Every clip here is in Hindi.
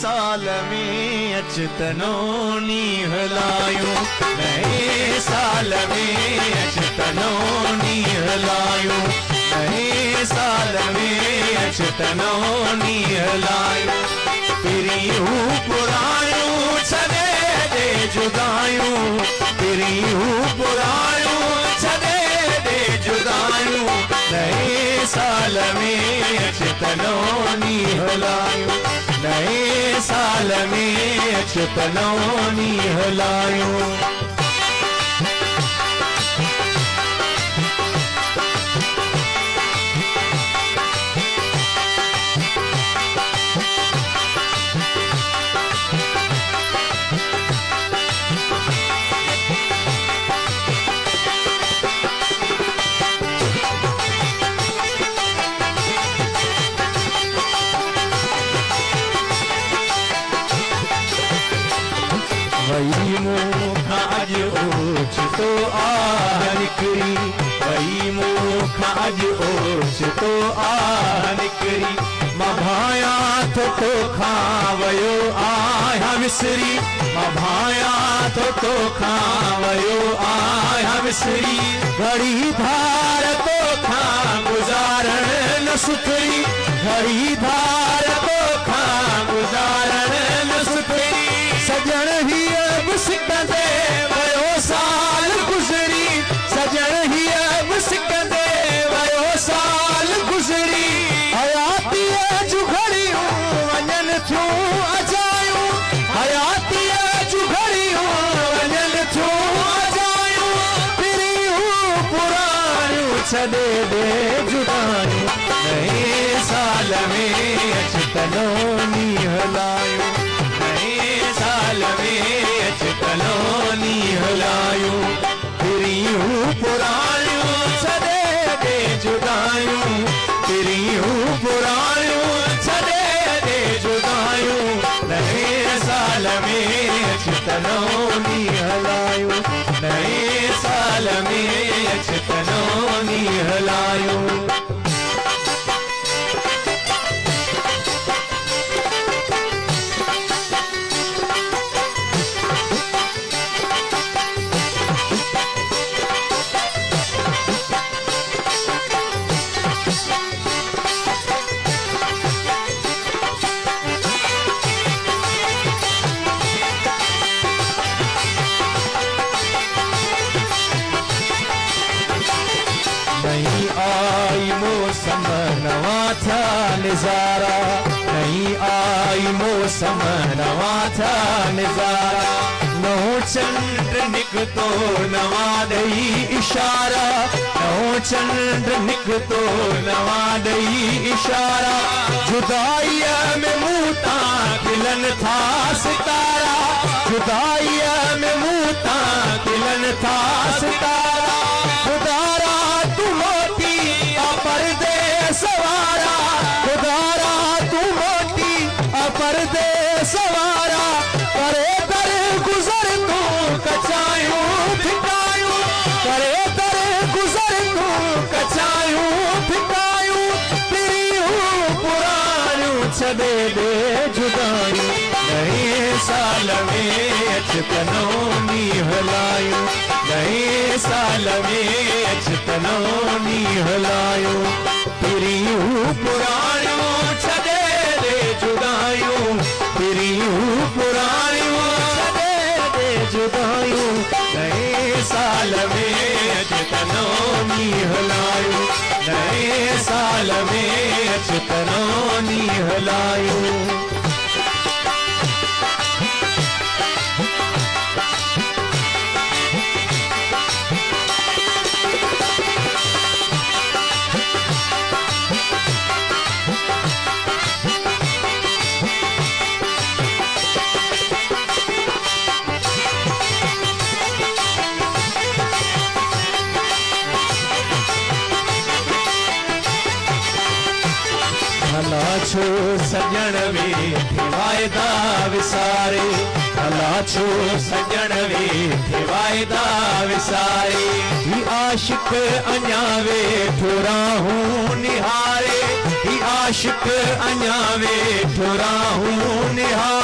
साल में अचतनो नी हलायूं, नए साल में अचतनो नी हलायूं, नए साल में अचतनो नी हलायूं। पिरियूं पुरायूं छॾे दे जुदायूं, पिरियूं पुरायूं छॾे दे जुदायूं, नए साल में अचतनो नी हलायूं, नए साल में अचतनो नी हलायूं। वही मुख अज ओचितो आह निकरी, वही मुख अज ओचितो आह निकरी, मां भाया तो खावयो आया विसरी, मां भाया तो खावयो आया विसरी, घड़ी धार तो खा गुजारण न सुखरी, घड़ी धार तो खा गुजारण न सुखरी, सजण ही अब सिकंदे वयो साल गुजरी, सजण ही अब सिकंदे वयो साल गुजरी, हयाती जू घड़ियूं वञन थियूं अजायूं, हयाती जू घड़ियूं वञन थियूं अजायूं, पिरियूं पुरायूं छॾे दे जुदायूं, नए साल में अचतनो नी हलायूं, साल में अचतनो नी हलायूं, पिरियूं पुरायूं छॾे दे जुदायूं, पिरियूं पुरायूं छॾे दे जुदायूं, नए साल में अचतनो नी हलायूं, नए साल में अचतनो नी हलायूं। नहीं आई मौसम नवा था नजारा, नहीं आई मौसम नवा था नजारा, नौ चंद्र निकतो नवा दई इशारा, नौ चंद्र निकतो नवा दई इशारा, जुदाई में मूता खिलन था सितारा, जुदाई में मूता खिलन था सितारा, खुदारा तू मोटी परदेस वारा, खुदारा तू मोटी परदेस वारा, करे दर गुजर तू कचायूं फिकायूं, करे दर गुजर तू कचायूं फिकायूं, पिरियूं पुरायूं छॾे दे जुदायूं, नए साल में अचतनो नी हलायूं, नए साल में अचतनो नी हलायूं, पिरियूं पुरायूं छॾे दे जुदायूं, पिरियूं पुरायूं छॾे दे जुदायूं, नए साल में अचतनो नी हलायूं, नए साल में अचतनो नी हलायूं। भला छो सजण वे थे वायदा विसारे, भला छो सजण वे थे वायदा विसारे, ही आशिक अञा वेठो राहूं निहारे, ही आशिक अञा वेठो राहूं निहारे,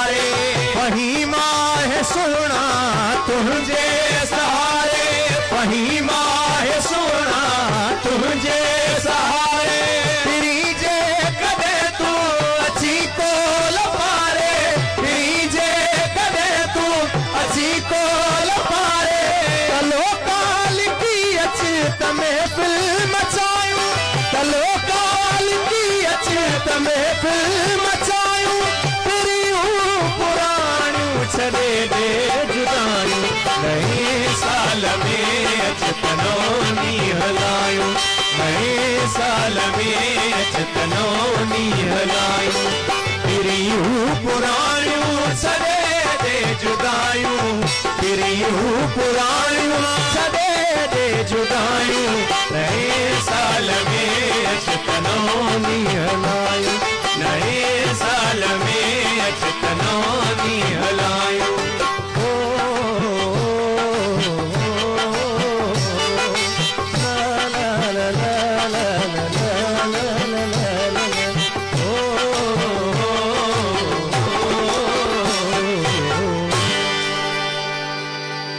महफ़िल मचायूं तलो काल की अचे त महफ़िल मचायूं पिरियूं पुराणियूं छॾे दे जुदायूं नए साल में अच तनो नी हलायूं नए साल में अच तनो नी हलायूं पिरियूं पुराणियूं छॾे दे जुदायूं पिरियूं पुराणियूं छॾे दे जुदायूं नए साल में अच तनो नी हलायूं